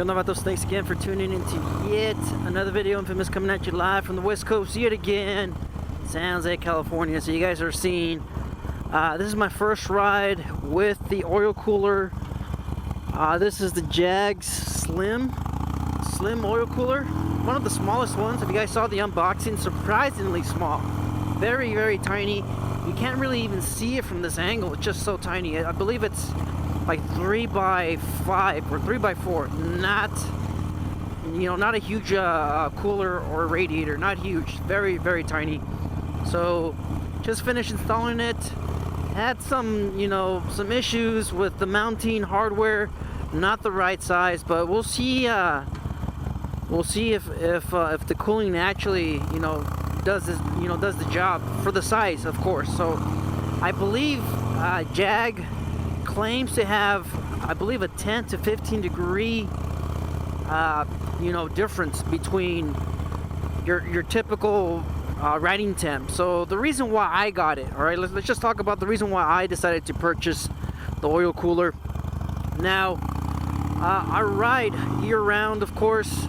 Thanks again for tuning into yet another video. Infamous coming at you live from the West Coast yet again, San Jose, California. So you guys are seeing, this is my first ride with the oil cooler. This is the Jagg Slim oil cooler, one of the smallest ones. If you guys saw the unboxing, surprisingly small, very, very tiny. You can't really even see it from this angle. It's just so tiny. I believe it's like 3x5 or 3x4. Not a huge cooler or radiator. Not huge. Very, very tiny. So just finished installing it. Had some issues with the mounting hardware, not the right size, but we'll see. We'll see if the cooling actually does the job for the size, of course. So I believe Jagg claims to have, I believe, a 10 to 15 degree difference between your typical riding temp. So the reason why I got it, all right, let's just talk about the reason why I decided to purchase the oil cooler. Now I ride year-round, of course,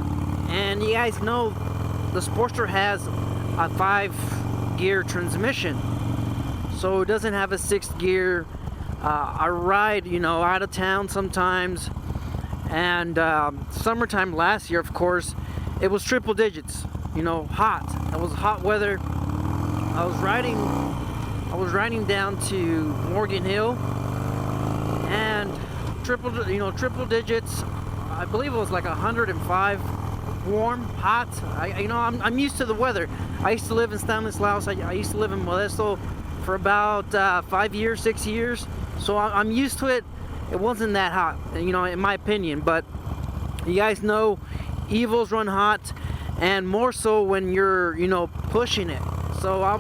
and you guys know the Sportster has a 5-gear transmission, so it doesn't have a 6th gear. I ride out of town sometimes, and summertime last year, of course, it was triple digits, hot. It was hot weather. I was riding down to Morgan Hill, and triple digits. I believe it was like 105 warm, hot. I'm used to the weather. I used to live in Stanislaus. I used to live in Modesto for about 5 years, 6 years. So I'm used to it. It wasn't that hot, in my opinion. But you guys know Evos run hot, and more so when you're, pushing it. So I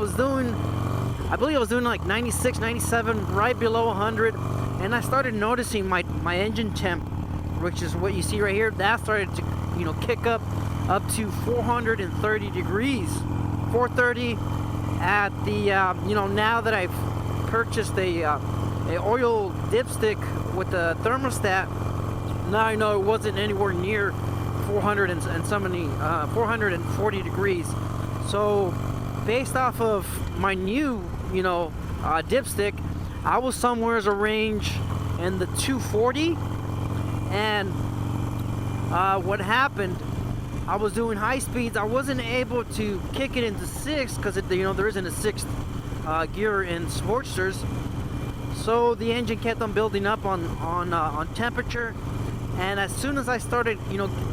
believe I was doing like 96, 97, right below 100. And I started noticing my engine temp, which is what you see right here. That started to, kick up to 430 degrees. 430 at the, now that I've purchased a oil dipstick with the thermostat, now I know it wasn't anywhere near 440 degrees. So based off of my new dipstick, I was somewhere as a range in the 240. And what happened, I was doing high speeds. I wasn't able to kick it into 6 because there isn't a 6th gear in Sportsters. So the engine kept on building up on temperature, and as soon as I started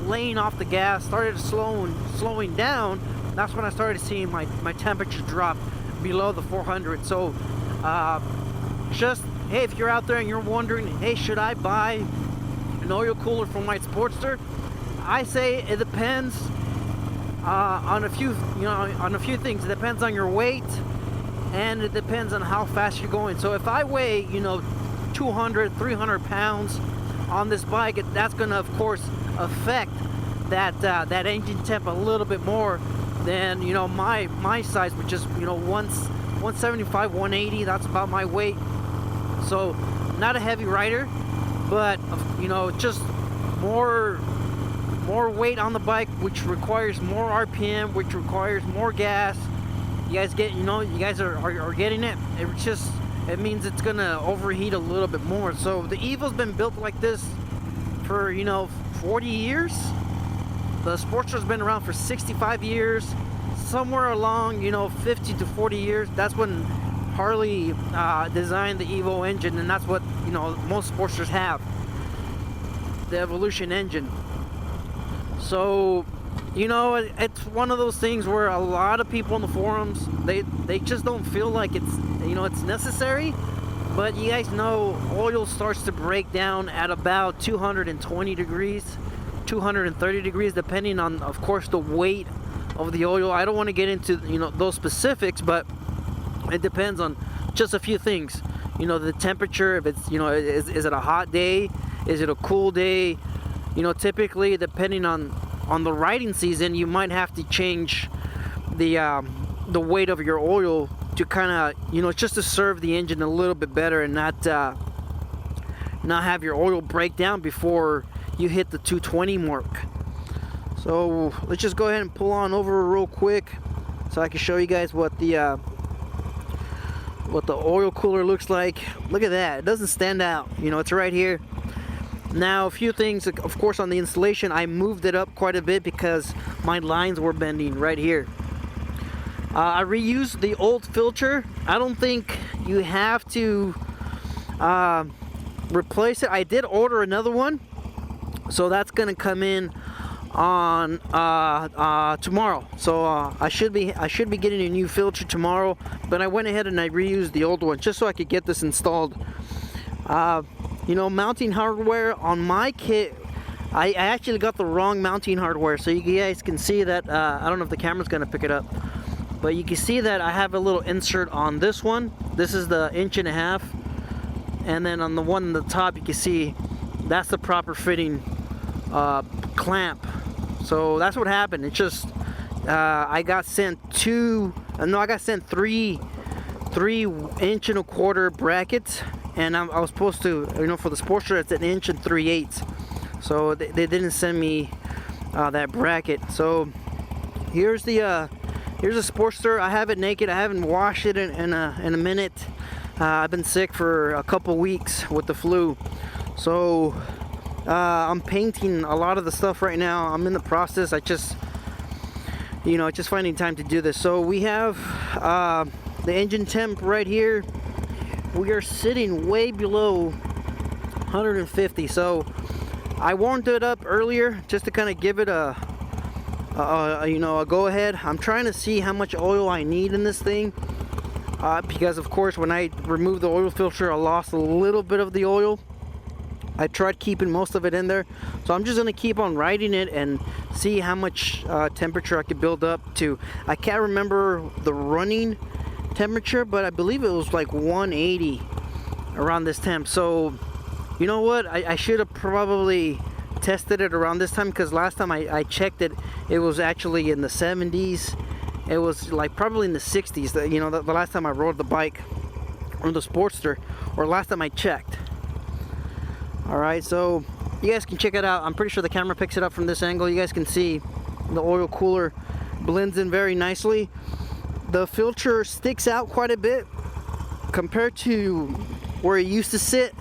laying off the gas, started slowing down, that's when I started seeing my temperature drop below the 400. So just, hey, if you're out there and you're wondering, hey, should I buy an oil cooler for my Sportster, I say it depends on a few things. It depends on your weight, and it depends on how fast you're going. So if I weigh 200, 300 pounds on this bike, that's going to, of course, affect that engine temp a little bit more than my size, which is 175, 180. That's about my weight. So not a heavy rider, but just more weight on the bike, which requires more RPM, which requires more gas. You guys get, you guys are getting it. It means it's gonna overheat a little bit more. So the Evo's been built like this for 40 years. The Sportster's been around for 65 years. Somewhere along 50 to 40 years, that's when Harley designed the Evo engine, and that's what most Sportsters have, the Evolution engine. So it's one of those things where a lot of people in the forums, they just don't feel like it's it's necessary. But you guys know oil starts to break down at about 220 degrees, 230 degrees, depending on, of course, the weight of the oil. I don't want to get into those specifics, but it depends on just a few things. The temperature, if it's is it a hot day, is it a cool day? Typically, depending on the riding season, you might have to change the weight of your oil to kind of just to serve the engine a little bit better, and not have your oil break down before you hit the 220 mark. So let's just go ahead and pull on over real quick so I can show you guys what the oil cooler looks like. Look at that, it doesn't stand out, you know, it's right here. Now a few things, of course, on the installation, I moved it up quite a bit because my lines were bending right here. I reused the old filter. I don't think you have to replace it. I did order another one, so that's gonna come in on tomorrow. So I should be getting a new filter tomorrow, but I went ahead and I reused the old one just so I could get this installed. You know, mounting hardware on my kit, I actually got the wrong mounting hardware, so you guys can see that. I don't know if the camera's gonna pick it up, but you can see that I have a little insert on this one. This is the 1.5 inch, and then on the one on the top you can see that's the proper fitting clamp. So that's what happened. It's just I got sent I got sent 3 1.25 inch brackets, and I was supposed to, you know, for the Sportster it's 1 3/8 inches. So they didn't send me that bracket. So here's the Sportster. I have it naked. I haven't washed it in a minute. I've been sick for a couple weeks with the flu. So I'm painting a lot of the stuff right now. I'm in the process. I just, you know, just finding time to do this. So we have the engine temp right here. We are sitting way below 150. So I warmed it up earlier just to kind of give it a you know, a go ahead. I'm trying to see how much oil I need in this thing, because of course when I removed the oil filter I lost a little bit of the oil. I tried keeping most of it in there, so I'm just gonna keep on riding it and see how much temperature I could build up to. I can't remember the running temperature, but I believe it was like 180 around this temp. So you know what, I should have probably tested it around this time, because last time I checked it, it was actually in the 70s. It was like probably in the 60s, you know, the last time I rode the bike or the Sportster, or last time I checked. Alright, so you guys can check it out. I'm pretty sure the camera picks it up from this angle. You guys can see the oil cooler blends in very nicely. The filter sticks out quite a bit compared to where it used to sit.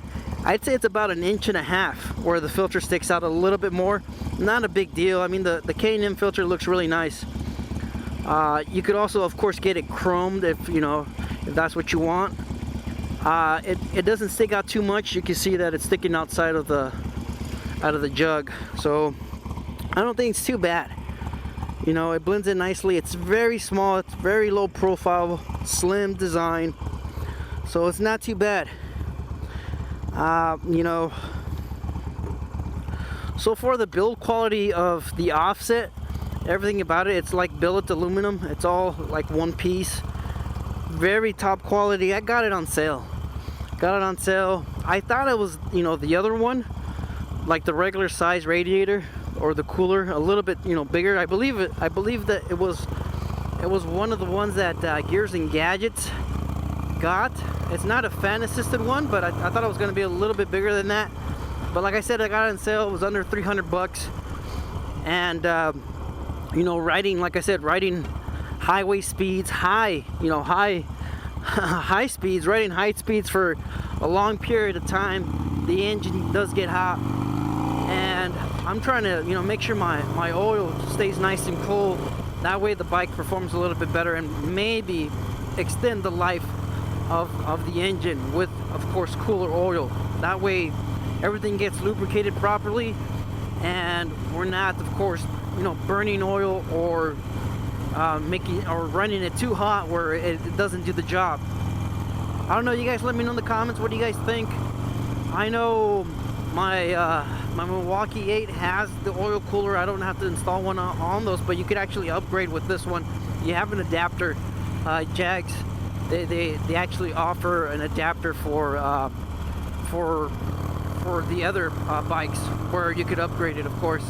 I'd say it's about 1.5 inches where the filter sticks out a little bit more. Not a big deal. I mean, the K&M filter looks really nice. You could also, of course, get it chromed if, you know, if that's what you want. It doesn't stick out too much. You can see that it's sticking outside of the jug. So I don't think it's too bad. You know, it blends in nicely. It's very small. It's very low profile, slim design. So it's not too bad. You know, so far the build quality of the offset, everything about it, it's like billet aluminum. It's all like one piece, very top quality. I got it on sale. I thought it was, you know, the other one, like the regular size radiator or the cooler, a little bit, you know, bigger. I believe that it was one of the ones that Gears and Gadgets got. It's not a fan assisted one, but I thought it was going to be a little bit bigger than that. But like I said, I got it on sale. It was under 300 bucks. And you know, riding, like I said, riding highway speeds, high speeds, riding high speeds for a long period of time, the engine does get hot. And I'm trying to, you know, make sure my oil stays nice and cool. That way the bike performs a little bit better and maybe extend the life of the engine with, of course, cooler oil. That way everything gets lubricated properly and we're not, of course, you know, burning oil or running it too hot where it doesn't do the job. I don't know, you guys let me know in the comments, what do you guys think? I know my Milwaukee 8 has the oil cooler. I don't have to install one on those, but you could actually upgrade with this one. You have an adapter. Jaggs, they actually offer an adapter for the other bikes where you could upgrade it, of course.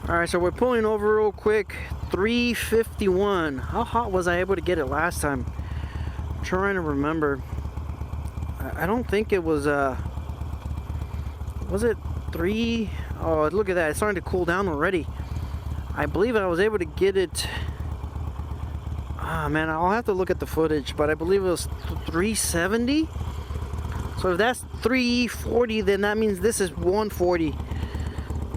Alright, so we're pulling over real quick. 351. How hot was I able to get it last time? I'm trying to remember. I don't think it was it 3? Oh, look at that, it's starting to cool down already. I believe I was able to get it. Ah, man, I'll have to look at the footage, but I believe it was 370. So if that's 340, then that means this is 140.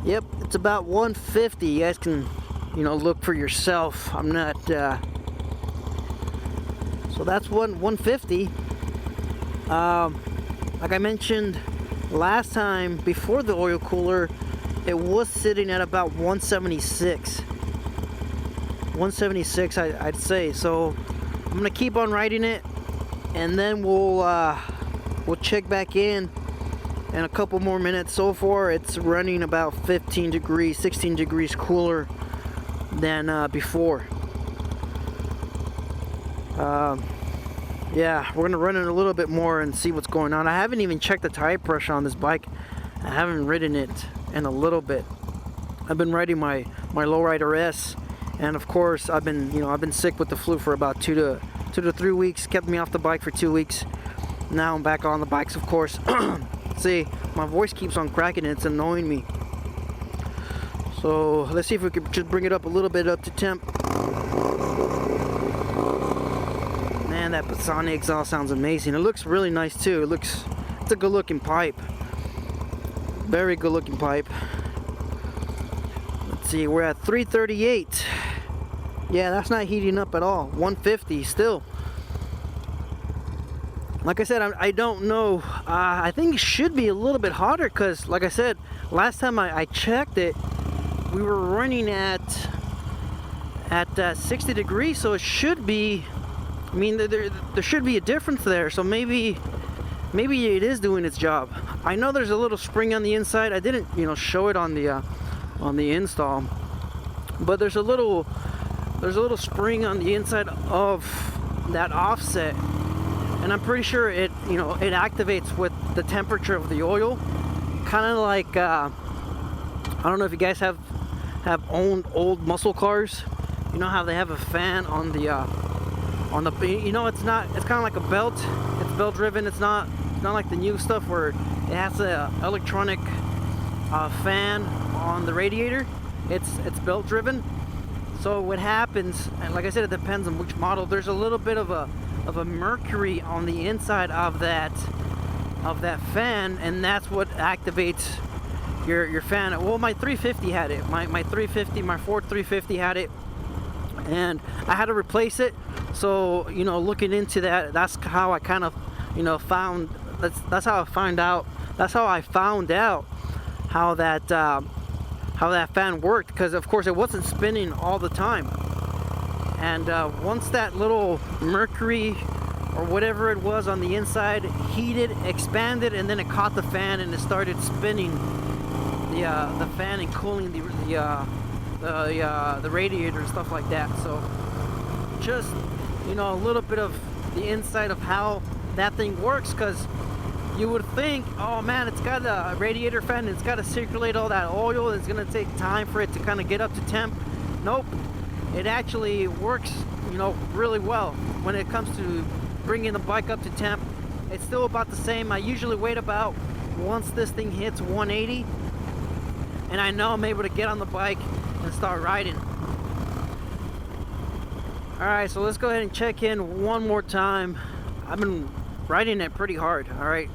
Yep, it's about 150. You guys can, you know, look for yourself. I'm not. So that's 150. Like I mentioned last time, before the oil cooler, it was sitting at about 176. 176, I'd say. So I'm gonna keep on riding it, and then we'll check back in a couple more minutes. So far it's running about 15 degrees, 16 degrees cooler than before. Yeah, we're gonna run it a little bit more and see what's going on. I haven't even checked the tire pressure on this bike. I haven't ridden it in a little bit. I've been riding my Lowrider S, and of course I've been sick with the flu for about 2 to 3 weeks. Kept me off the bike for 2 weeks. Now I'm back on the bikes, of course. See, my voice keeps on cracking and it's annoying me. So let's see if we can just bring it up a little bit up to temp. Man, that Sony exhaust sounds amazing. It looks really nice too. It's a good looking pipe. Very good looking pipe. Let's see, we're at 338. Yeah, that's not heating up at all. 150 still. Like I said, I don't know. I think it should be a little bit hotter because, like I said, last time I checked it, we were running at 60 degrees, so it should be. I mean, there should be a difference there. So maybe it is doing its job. I know there's a little spring on the inside. I didn't, show it on the install, but there's a little spring on the inside of that offset. And I'm pretty sure it activates with the temperature of the oil. Kind of like, I don't know if you guys have owned old muscle cars. You know how they have a fan on the, it's kind of like a belt. It's belt driven. It's not like the new stuff where it has a electronic fan on the radiator. It's belt driven. So what happens, and like I said, it depends on which model. There's a little bit of a mercury on the inside of that fan, and that's what activates your fan. Well, my 350 had it. My Ford 350 had it, and I had to replace it. So looking into that, that's how I kind of found. That's how I found out. That's how I found out how that fan worked, because of course it wasn't spinning all the time. And once that little mercury or whatever it was on the inside heated, expanded, and then it caught the fan and it started spinning the fan and cooling the radiator and stuff like that. So just a little bit of the inside of how that thing works, because you would think, oh man, it's got a radiator fan, it's got to circulate all that oil, it's going to take time for it to kind of get up to temp. Nope. It actually works, really well when it comes to bringing the bike up to temp. It's still about the same. I usually wait about, once this thing hits 180, and I know I'm able to get on the bike and start riding. Alright, so let's go ahead and check in one more time. I've been riding it pretty hard, alright?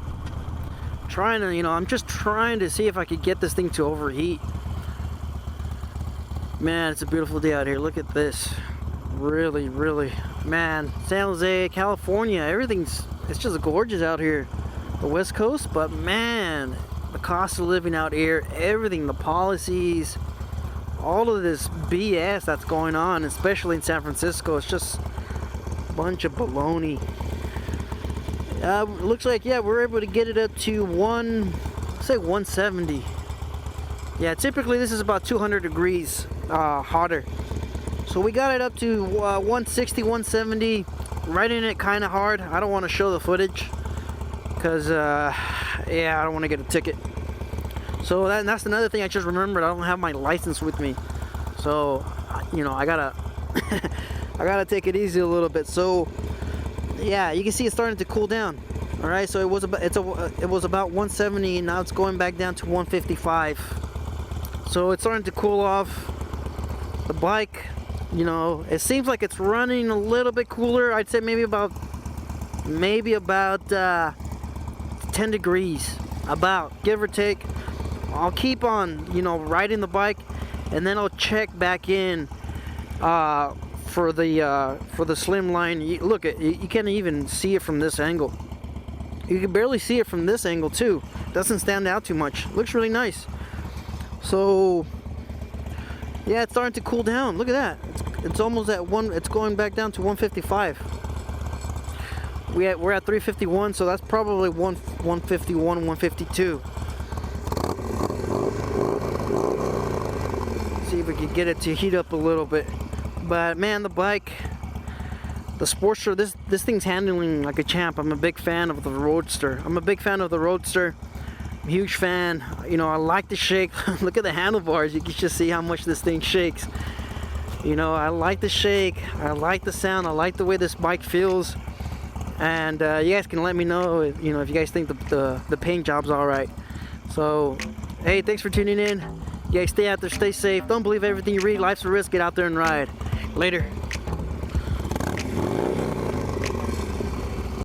Trying to, I'm just trying to see if I could get this thing to overheat. Man, it's a beautiful day out here. Look at this. Really, man, San Jose, California, it's just gorgeous out here. The West Coast, but man, the cost of living out here, everything, the policies, all of this BS that's going on, especially in San Francisco, it's just a bunch of baloney. Looks like, yeah, we're able to get it up to 170. Yeah, typically this is about 200 degrees hotter. So we got it up to 160, 170. Riding it kind of hard. I don't want to show the footage because, yeah, I don't want to get a ticket. So that's another thing I just remembered. I don't have my license with me. So, I gotta, I gotta take it easy a little bit. So, yeah, you can see it's starting to cool down. All right, so it was about 170, and now it's going back down to 155. So it's starting to cool off. The bike, you know, it seems like it's running a little bit cooler. I'd say maybe about 10 degrees, about, give or take. I'll keep on, you know, riding the bike, and then I'll check back in for the SlimLine. Look, you can't even see it from this angle. You can barely see it from this angle too. Doesn't stand out too much. Looks really nice. So yeah, it's starting to cool down. Look at that. It's almost at one. It's going back down to 155. We're at 351, so that's probably 151, 152. See if we can get it to heat up a little bit. But man, the bike, the Sportster, this thing's handling like a champ. I'm a big fan of the Roadster. I'm a huge fan. You know, I like the shake. Look at the handlebars. You can just see how much this thing shakes. You know, I like the shake. I like the sound. I like the way this bike feels. And you guys can let me know if, you know, if you guys think the paint job's all right. So, hey, thanks for tuning in. You guys stay out there, stay safe. Don't believe everything you read. Life's a risk. Get out there and ride. Later.